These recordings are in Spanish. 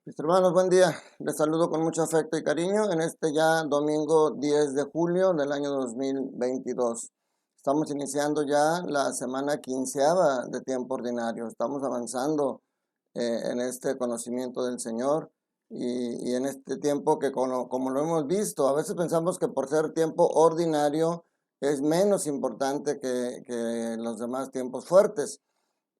Mis hermanos, buen día. Les saludo con mucho afecto y cariño en este ya domingo 10 de julio del año 2022. Estamos iniciando ya la semana quinceava de tiempo ordinario. Estamos avanzando en este conocimiento del Señor y en este tiempo que como lo hemos visto, a veces pensamos que por ser tiempo ordinario es menos importante que los demás tiempos fuertes.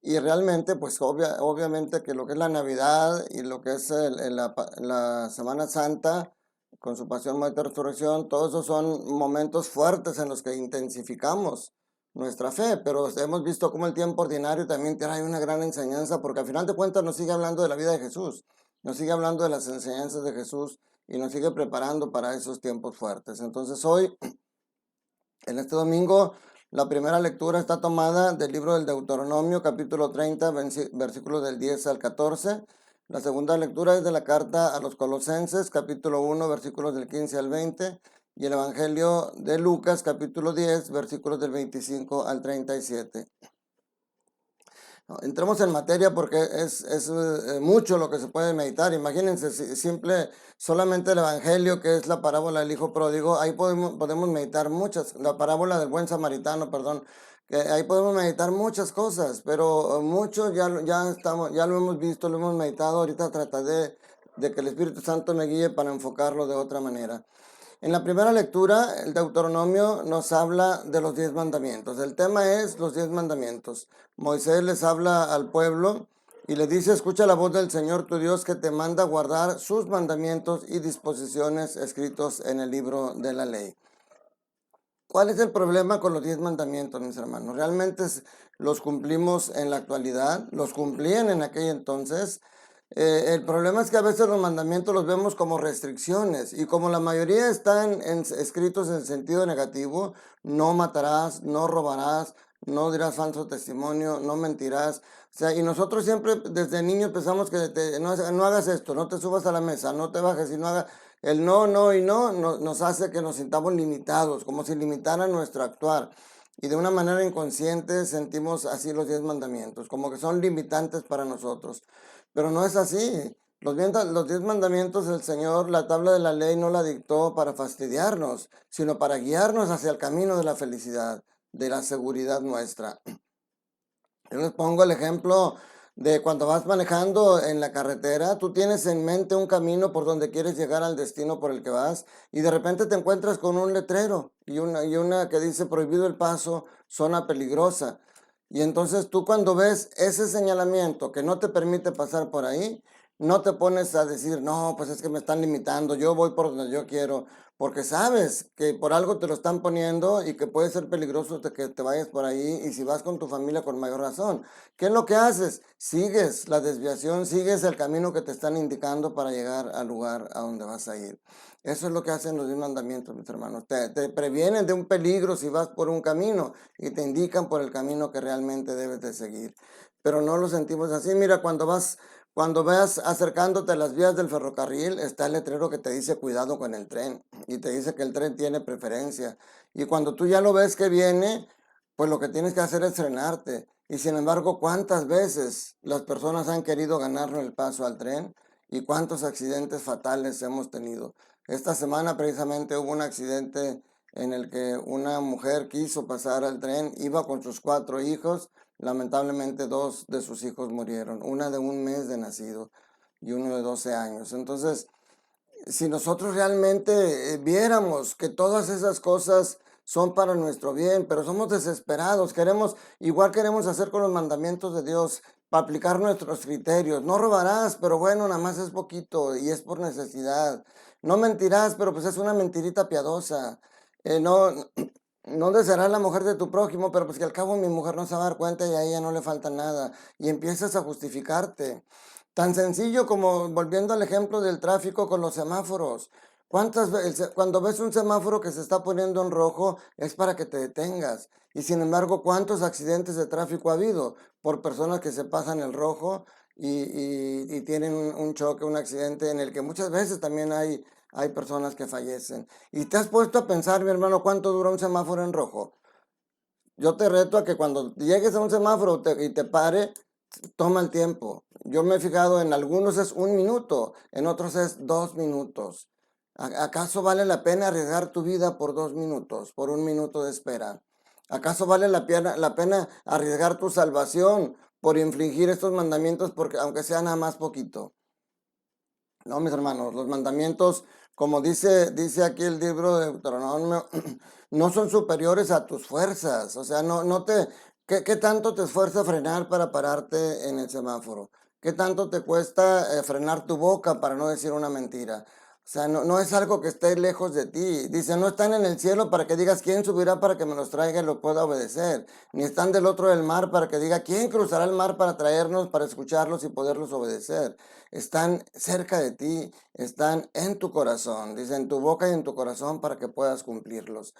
Y realmente, pues obviamente que lo que es la Navidad y lo que es la Semana Santa, con su pasión, muerte y resurrección, todos esos son momentos fuertes en los que intensificamos nuestra fe, pero hemos visto cómo el tiempo ordinario también trae una gran enseñanza, porque al final de cuentas nos sigue hablando de la vida de Jesús, nos sigue hablando de las enseñanzas de Jesús y nos sigue preparando para esos tiempos fuertes. Entonces hoy, en este domingo, la primera lectura está tomada del libro del Deuteronomio, capítulo 30, versículos del 10 al 14. La segunda lectura es de la carta a los Colosenses, capítulo 1, versículos del 15 al 20. Y el Evangelio de Lucas, capítulo 10, versículos del 25 al 37. Entremos en materia porque es mucho lo que se puede meditar. Imagínense, solamente el Evangelio, que es la parábola del Hijo Pródigo, ahí podemos meditar muchas, la parábola del buen samaritano, perdón, que ahí podemos meditar muchas cosas, pero mucho ya lo hemos visto, lo hemos meditado. Ahorita trataré de que el Espíritu Santo me guíe para enfocarlo de otra manera. En la primera lectura, el Deuteronomio nos habla de los 10 mandamientos. El tema es los 10 mandamientos. Moisés les habla al pueblo y le dice: escucha la voz del Señor tu Dios, que te manda guardar sus mandamientos y disposiciones escritos en el libro de la ley. ¿Cuál es el problema con los 10 mandamientos, mis hermanos? ¿Realmente los cumplimos en la actualidad? ¿Los cumplían en aquel entonces? El problema es que a veces los mandamientos los vemos como restricciones, y como la mayoría están escritos en sentido negativo: no matarás, no robarás, no dirás falso testimonio, no mentirás. O sea, y nosotros siempre desde niños pensamos que no hagas esto, no te subas a la mesa, no te bajes y no hagas. El no, no y no nos hace que nos sintamos limitados, como si limitaran nuestro actuar. Y de una manera inconsciente sentimos así los 10 mandamientos, como que son limitantes para nosotros. Pero no es así. Los 10 mandamientos del Señor, la tabla de la ley, no la dictó para fastidiarnos, sino para guiarnos hacia el camino de la felicidad, de la seguridad nuestra. Yo les pongo el ejemplo de cuando vas manejando en la carretera. Tú tienes en mente un camino por donde quieres llegar al destino por el que vas, y de repente te encuentras con un letrero y una que dice: prohibido el paso, zona peligrosa. Y entonces tú, cuando ves ese señalamiento que no te permite pasar por ahí, no te pones a decir: no, pues es que me están limitando, yo voy por donde yo quiero, porque sabes que por algo te lo están poniendo y que puede ser peligroso que te vayas por ahí, y si vas con tu familia, con mayor razón. ¿Qué es lo que haces? Sigues la desviación, sigues el camino que te están indicando para llegar al lugar a donde vas a ir. Eso es lo que hacen los 10 mandamientos, mis hermanos. Te previenen de un peligro si vas por un camino y te indican por el camino que realmente debes de seguir. Pero no lo sentimos así. Mira, cuando vas acercándote a las vías del ferrocarril, está el letrero que te dice: cuidado con el tren, y te dice que el tren tiene preferencia. Y cuando tú ya lo ves que viene, pues lo que tienes que hacer es frenarte. Y sin embargo, ¿cuántas veces las personas han querido ganarle el paso al tren? ¿Y cuántos accidentes fatales hemos tenido? Esta semana precisamente hubo un accidente en el que una mujer quiso pasar al tren, iba con sus 4 hijos. Lamentablemente 2 de sus hijos murieron, una de 1 mes de nacido y uno de 12 años. Entonces, si nosotros realmente viéramos que todas esas cosas son para nuestro bien, pero somos desesperados, queremos hacer con los mandamientos de Dios, para aplicar nuestros criterios. No robarás, pero bueno, nada más es poquito y es por necesidad. No mentirás, pero pues es una mentirita piadosa. No, no desearás la mujer de tu prójimo, pero pues que al cabo mi mujer no se va a dar cuenta y a ella no le falta nada. Y empiezas a justificarte. Tan sencillo como, volviendo al ejemplo del tráfico con los semáforos. ¿Cuántas veces cuando ves un semáforo que se está poniendo en rojo es para que te detengas? Y sin embargo, ¿cuántos accidentes de tráfico ha habido por personas que se pasan el rojo y tienen un choque, un accidente en el que muchas veces también hay personas que fallecen? ¿Y te has puesto a pensar, mi hermano, cuánto dura un semáforo en rojo? Yo te reto a que cuando llegues a un semáforo y te pare, Toma el tiempo. Yo me he fijado en algunos es 1 minuto, en otros es 2 minutos. ¿Acaso vale la pena arriesgar tu vida por 2 minutos, por 1 minuto de espera? ¿Acaso vale la pena arriesgar tu salvación por infringir estos mandamientos, porque aunque sea nada más poquito? No, mis hermanos, los mandamientos, como dice aquí el libro de Deuteronomio, no son superiores a tus fuerzas. O sea, ¿qué tanto te esfuerza frenar para pararte en el semáforo? ¿Qué tanto te cuesta frenar tu boca para no decir una mentira? O sea, no es algo que esté lejos de ti. Dice, no están en el cielo para que digas quién subirá para que me los traiga y lo pueda obedecer. Ni están del otro del mar para que diga quién cruzará el mar para traernos, para escucharlos y poderlos obedecer. Están cerca de ti, están en tu corazón, dice, en tu boca y en tu corazón para que puedas cumplirlos.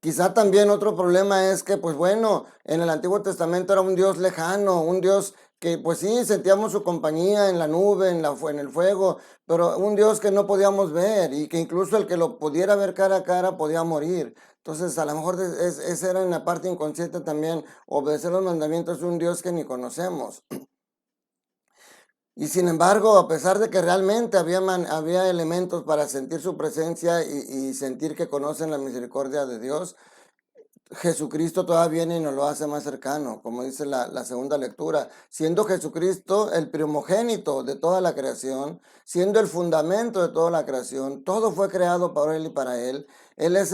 Quizá también otro problema es que, pues bueno, en el Antiguo Testamento era un Dios lejano, un Dios que, pues sí, sentíamos su compañía en la nube, en el fuego, pero un Dios que no podíamos ver y que incluso el que lo pudiera ver cara a cara podía morir. Entonces, a lo mejor esa era en la parte inconsciente también, obedecer los mandamientos de un Dios que ni conocemos. Y sin embargo, a pesar de que realmente había elementos para sentir su presencia y sentir que conocen la misericordia de Dios, Jesucristo todavía viene y nos lo hace más cercano, como dice la segunda lectura, siendo Jesucristo el primogénito de toda la creación, siendo el fundamento de toda la creación, todo fue creado por Él y para Él. Él es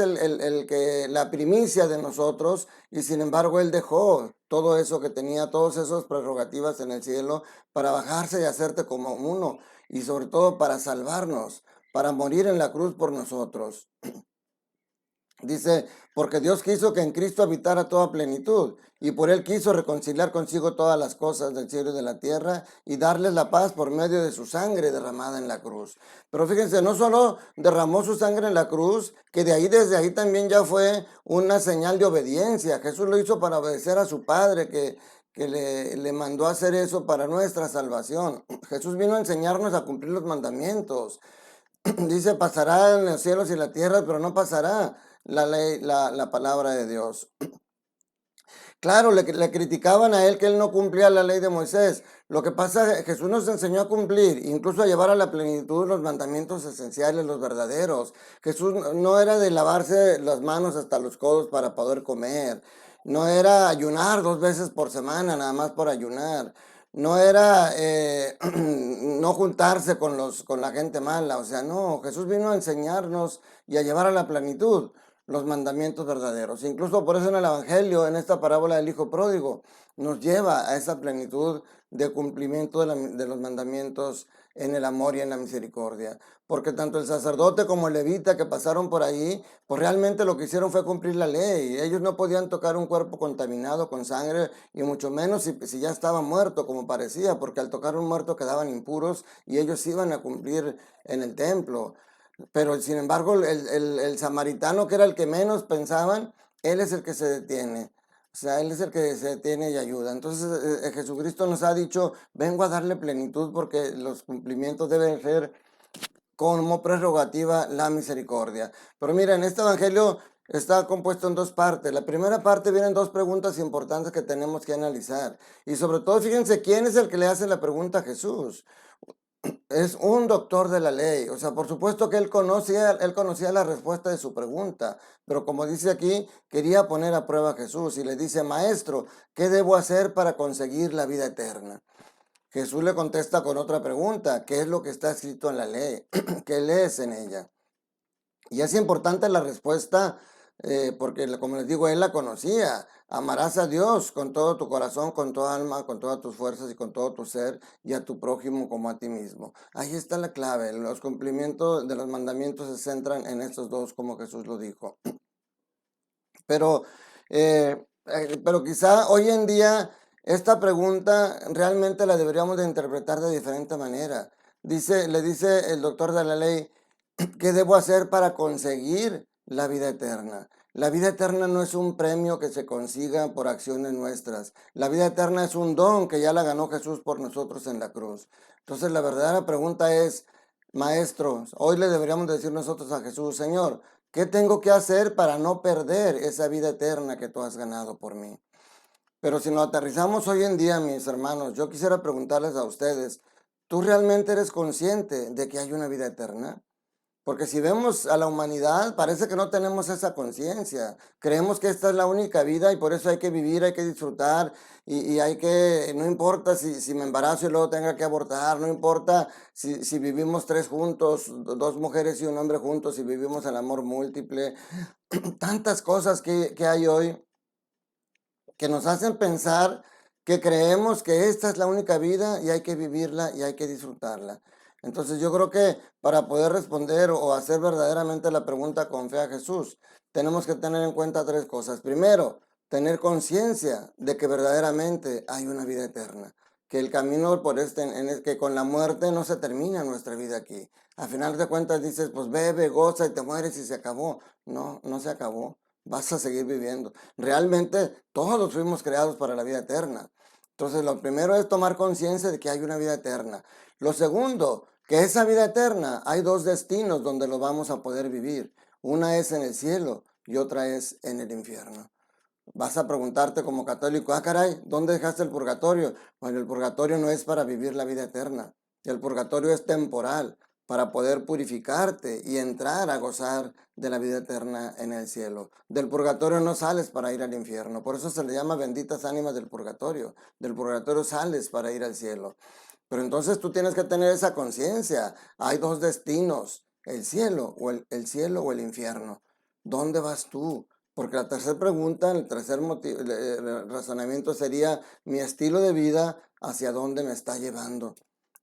la primicia de nosotros, y sin embargo Él dejó todo eso que tenía, todas esas prerrogativas en el cielo, para bajarse y hacerte como uno, y sobre todo para salvarnos, para morir en la cruz por nosotros. Dice, porque Dios quiso que en Cristo habitara toda plenitud, y por Él quiso reconciliar consigo todas las cosas del cielo y de la tierra, y darles la paz por medio de su sangre derramada en la cruz. Pero fíjense, no solo derramó su sangre en la cruz, que desde ahí también ya fue una señal de obediencia. Jesús lo hizo para obedecer a su Padre, que le mandó a hacer eso para nuestra salvación. Jesús vino a enseñarnos a cumplir los mandamientos. Dice, pasará en los cielos y la tierra, pero no pasará la ley, la palabra de Dios. Claro, le criticaban a él que él no cumplía la ley de Moisés. Lo que pasa es que Jesús nos enseñó a cumplir, incluso a llevar a la plenitud los mandamientos esenciales, los verdaderos. Jesús no era de lavarse las manos hasta los codos para poder comer. No era ayunar 2 veces por semana, nada más por ayunar. No era no juntarse con la gente mala. O sea, no, Jesús vino a enseñarnos y a llevar a la plenitud los mandamientos verdaderos. Incluso por eso en el Evangelio, en esta parábola del Hijo Pródigo, nos lleva a esa plenitud de cumplimiento de los mandamientos en el amor y en la misericordia. Porque tanto el sacerdote como el levita que pasaron por ahí, pues realmente lo que hicieron fue cumplir la ley. Ellos no podían tocar un cuerpo contaminado con sangre, y mucho menos si ya estaba muerto, como parecía, porque al tocar un muerto quedaban impuros y ellos iban a cumplir en el templo. Pero sin embargo, el samaritano, que era el que menos pensaban, él es el que se detiene. O sea, él es el que se detiene y ayuda. Entonces, Jesucristo nos ha dicho, vengo a darle plenitud porque los cumplimientos deben ser como prerrogativa la misericordia. Pero miren, este evangelio está compuesto en 2 partes. La primera parte vienen 2 preguntas importantes que tenemos que analizar. Y sobre todo, fíjense, ¿quién es el que le hace la pregunta a Jesús? Es un doctor de la ley. O sea, por supuesto que él conocía la respuesta de su pregunta, pero como dice aquí, quería poner a prueba a Jesús y le dice, maestro, ¿qué debo hacer para conseguir la vida eterna? Jesús le contesta con otra pregunta, ¿qué es lo que está escrito en la ley? ¿Qué lees en ella? Y es importante la respuesta, porque como les digo, él la conocía. Amarás a Dios con todo tu corazón, con toda alma, con todas tus fuerzas y con todo tu ser, y a tu prójimo como a ti mismo. Ahí está la clave. Los cumplimientos de los mandamientos se centran en estos dos, como Jesús lo dijo. Pero, pero quizá hoy en día esta pregunta realmente la deberíamos de interpretar de diferente manera. Le dice el doctor de la ley, ¿qué debo hacer para conseguir la vida eterna? La vida eterna no es un premio que se consiga por acciones nuestras. La vida eterna es un don que ya la ganó Jesús por nosotros en la cruz. Entonces la verdadera pregunta es, maestros, hoy le deberíamos decir nosotros a Jesús, Señor, ¿qué tengo que hacer para no perder esa vida eterna que tú has ganado por mí? Pero si nos aterrizamos hoy en día, mis hermanos, yo quisiera preguntarles a ustedes, ¿tú realmente eres consciente de que hay una vida eterna? Porque si vemos a la humanidad, parece que no tenemos esa conciencia. Creemos que esta es la única vida y por eso hay que vivir, hay que disfrutar y hay que, no importa si me embarazo y luego tenga que abortar, no importa si vivimos tres juntos, dos mujeres y un hombre juntos, si vivimos el amor múltiple, tantas cosas que hay hoy que nos hacen pensar que creemos que esta es la única vida y hay que vivirla y hay que disfrutarla. Entonces yo creo que para poder responder o hacer verdaderamente la pregunta con fe a Jesús, tenemos que tener en cuenta tres cosas. Primero, tener conciencia de que verdaderamente hay una vida eterna, que el camino por que con la muerte no se termina nuestra vida aquí. A final de cuentas dices, pues bebe, goza y te mueres y se acabó. No, no se acabó. Vas a seguir viviendo. Realmente todos fuimos creados para la vida eterna. Entonces, lo primero es tomar conciencia de que hay una vida eterna. Lo segundo, que esa vida eterna hay dos destinos donde lo vamos a poder vivir. Una es en el cielo y otra es en el infierno. Vas a preguntarte como católico, ah, caray, ¿dónde dejaste el purgatorio? Bueno, el purgatorio no es para vivir la vida eterna. El purgatorio es temporal, para poder purificarte y entrar a gozar de la vida eterna en el cielo. Del purgatorio no sales para ir al infierno, por eso se le llama benditas ánimas del purgatorio. Del purgatorio sales para ir al cielo. Pero entonces tú tienes que tener esa conciencia. Hay dos destinos, el cielo o el infierno. ¿Dónde vas tú? Porque la tercera pregunta, el tercer razonamiento sería mi estilo de vida, ¿hacia dónde me está llevando?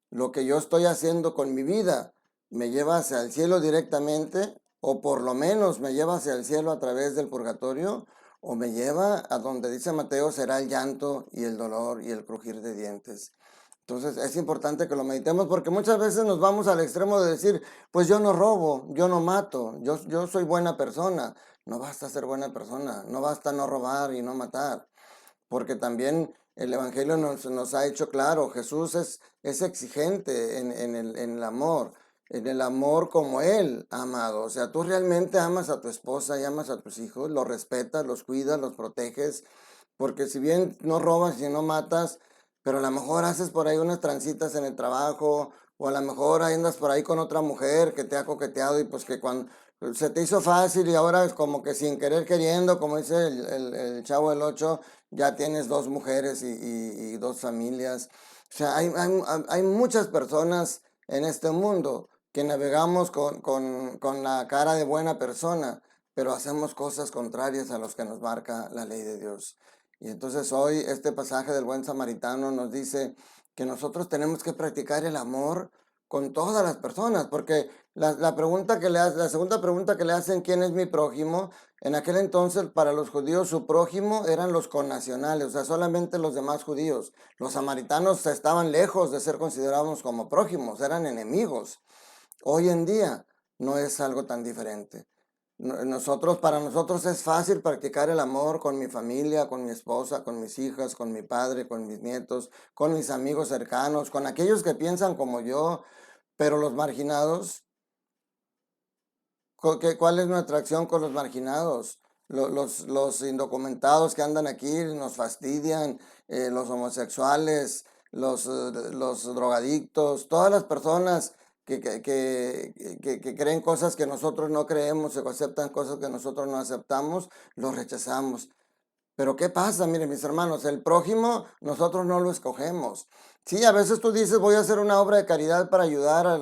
Lo que yo estoy haciendo con mi vida, ¿me lleva hacia el cielo directamente? ¿O por lo menos me lleva hacia el cielo a través del purgatorio? ¿O me lleva a donde dice Mateo será el llanto y el dolor y el crujir de dientes? Entonces es importante que lo meditemos porque muchas veces nos vamos al extremo de decir, pues yo no robo, yo no mato, yo soy buena persona. No basta ser buena persona, no basta no robar y no matar, porque también el Evangelio nos ha hecho claro, Jesús es exigente en en el amor como Él ha amado. O sea, tú realmente amas a tu esposa y amas a tus hijos, los respetas, los cuidas, los proteges, porque si bien no robas y no matas, pero a lo mejor haces por ahí unas trancitas en el trabajo, o a lo mejor andas por ahí con otra mujer que te ha coqueteado y pues que cuando se te hizo fácil y ahora es como que sin querer queriendo, como dice el Chavo del Ocho, ya tienes dos mujeres y dos familias. O sea, hay muchas personas en este mundo que navegamos con la cara de buena persona, pero hacemos cosas contrarias a los que nos marca la ley de Dios. Y entonces hoy este pasaje del buen samaritano nos dice que nosotros tenemos que practicar el amor con todas las personas, porque la segunda pregunta que le hacen, ¿quién es mi prójimo? En aquel entonces, para los judíos, su prójimo eran los connacionales, o sea, solamente los demás judíos. Los samaritanos estaban lejos de ser considerados como prójimos, eran enemigos. Hoy en día no es algo tan diferente. Para nosotros es fácil practicar el amor con mi familia, con mi esposa, con mis hijas, con mi padre, con mis nietos, con mis amigos cercanos, con aquellos que piensan como yo, pero los marginados, ¿cuál es nuestra acción con los marginados? Los indocumentados que andan aquí nos fastidian, los homosexuales, los drogadictos, todas las personas que creen cosas que nosotros no creemos o aceptan cosas que nosotros no aceptamos, los rechazamos. Pero ¿qué pasa? Miren, mis hermanos, el prójimo nosotros no lo escogemos. Sí, a veces tú dices, voy a hacer una obra de caridad para ayudar a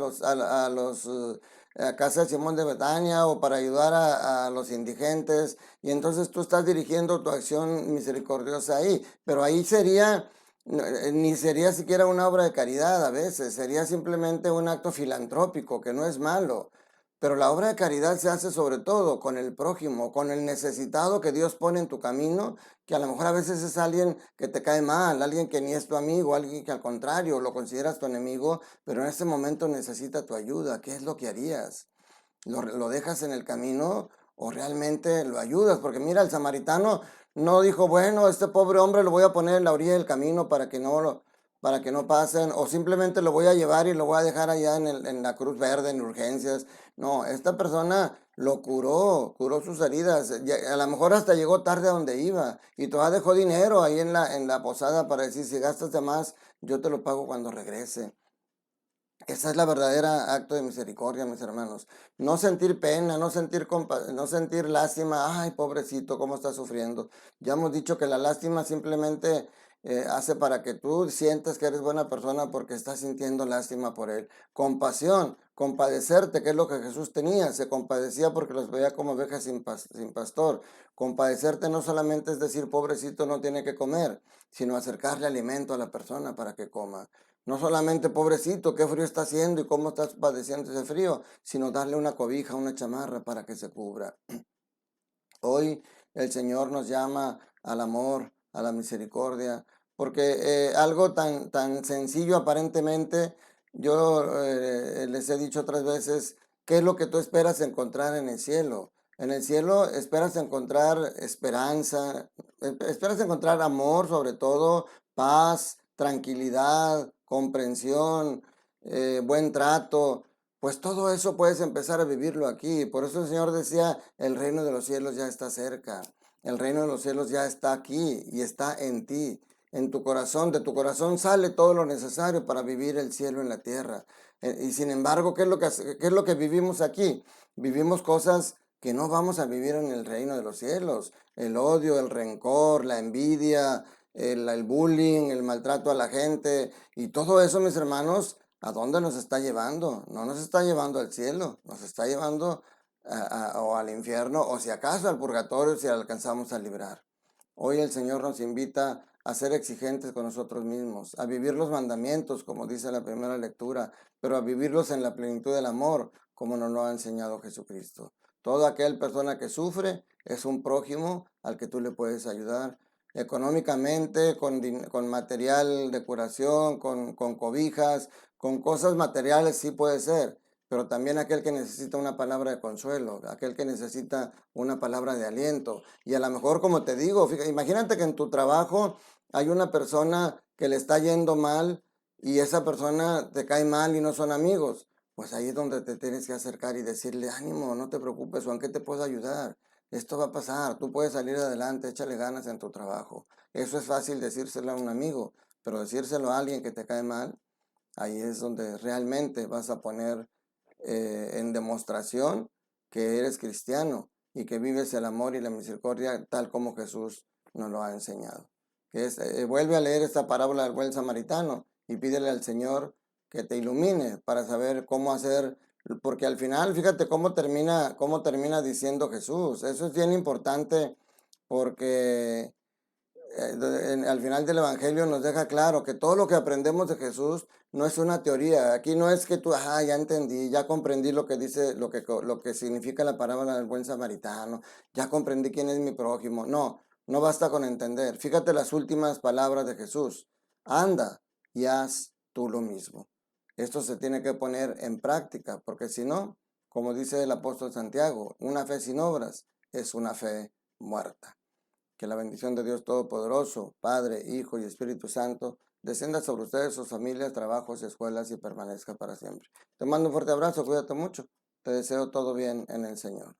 Casa de Simón de Betania o para ayudar a los indigentes, y entonces tú estás dirigiendo tu acción misericordiosa ahí, pero ahí sería, ni sería siquiera una obra de caridad a veces, sería simplemente un acto filantrópico, que no es malo. Pero la obra de caridad se hace sobre todo con el prójimo, con el necesitado que Dios pone en tu camino, que a lo mejor a veces es alguien que te cae mal, alguien que ni es tu amigo, alguien que al contrario lo consideras tu enemigo, pero en ese momento necesita tu ayuda. ¿Qué es lo que harías? ¿Lo dejas en el camino o realmente lo ayudas? Porque mira, el samaritano no dijo, bueno, este pobre hombre lo voy a poner en la orilla del camino para que no lo... para que no pasen, o simplemente lo voy a llevar y lo voy a dejar allá en la Cruz Verde, en urgencias. No, esta persona lo curó sus heridas, a lo mejor hasta llegó tarde a donde iba, y todavía dejó dinero ahí en la posada para decir, si gastas de más, yo te lo pago cuando regrese. Esa es la verdadera acto de misericordia, mis hermanos. No sentir pena, no sentir lástima. Ay, pobrecito, cómo está sufriendo. Ya hemos dicho que la lástima simplemente hace para que tú sientas que eres buena persona porque estás sintiendo lástima por él. Compasión, compadecerte, que es lo que Jesús tenía. Se compadecía porque los veía como ovejas sin pastor. Compadecerte no solamente es decir, pobrecito, no tiene que comer, sino acercarle alimento a la persona para que coma. No solamente, pobrecito, qué frío está haciendo y cómo estás padeciendo ese frío, sino darle una cobija, una chamarra para que se cubra. Hoy el Señor nos llama al amor, a la misericordia, porque algo tan sencillo aparentemente, yo les he dicho otras veces, ¿qué es lo que tú esperas encontrar en el cielo? En el cielo esperas encontrar esperanza, esperas encontrar amor sobre todo, paz, tranquilidad, comprensión, buen trato. Pues todo eso puedes empezar a vivirlo aquí. Por eso el Señor decía, el reino de los cielos ya está cerca. El reino de los cielos ya está aquí y está en ti, en tu corazón. De tu corazón sale todo lo necesario para vivir el cielo en la tierra. Y sin embargo, ¿qué es lo que vivimos aquí? Vivimos cosas que no vamos a vivir en el reino de los cielos. El odio, el rencor, la envidia, el bullying, el maltrato a la gente y todo eso, mis hermanos. ¿A dónde nos está llevando? No nos está llevando al cielo, nos está llevando o al infierno, o si acaso al purgatorio si alcanzamos a librar. Hoy el Señor nos invita a ser exigentes con nosotros mismos, a vivir los mandamientos, como dice la primera lectura, pero a vivirlos en la plenitud del amor, como nos lo ha enseñado Jesucristo. Toda aquella persona que sufre es un prójimo al que tú le puedes ayudar económicamente, con material de curación, con cobijas, con cosas materiales, sí puede ser, pero también aquel que necesita una palabra de consuelo, aquel que necesita una palabra de aliento. Y a lo mejor, como te digo, fíjate, imagínate que en tu trabajo hay una persona que le está yendo mal y esa persona te cae mal y no son amigos. Pues ahí es donde te tienes que acercar y decirle, ánimo, no te preocupes, Juan, ¿qué te puedo ayudar? Esto va a pasar, tú puedes salir adelante, échale ganas en tu trabajo. Eso es fácil decírselo a un amigo, pero decírselo a alguien que te cae mal, ahí es donde realmente vas a poner en demostración que eres cristiano y que vives el amor y la misericordia tal como Jesús nos lo ha enseñado. Vuelve a leer esta parábola del buen samaritano y pídele al Señor que te ilumine para saber cómo hacer, porque al final, fíjate cómo termina diciendo Jesús. Eso es bien importante porque al final del Evangelio nos deja claro que todo lo que aprendemos de Jesús no es una teoría. Aquí no es que tú, ya entendí, ya comprendí lo que dice, lo que significa la parábola del buen samaritano, ya comprendí quién es mi prójimo. No, no basta con entender. Fíjate las últimas palabras de Jesús. Anda y haz tú lo mismo. Esto se tiene que poner en práctica, porque si no, como dice el apóstol Santiago, una fe sin obras es una fe muerta. Que la bendición de Dios Todopoderoso, Padre, Hijo y Espíritu Santo, descienda sobre ustedes, sus familias, trabajos, escuelas y permanezca para siempre. Te mando un fuerte abrazo, cuídate mucho. Te deseo todo bien en el Señor.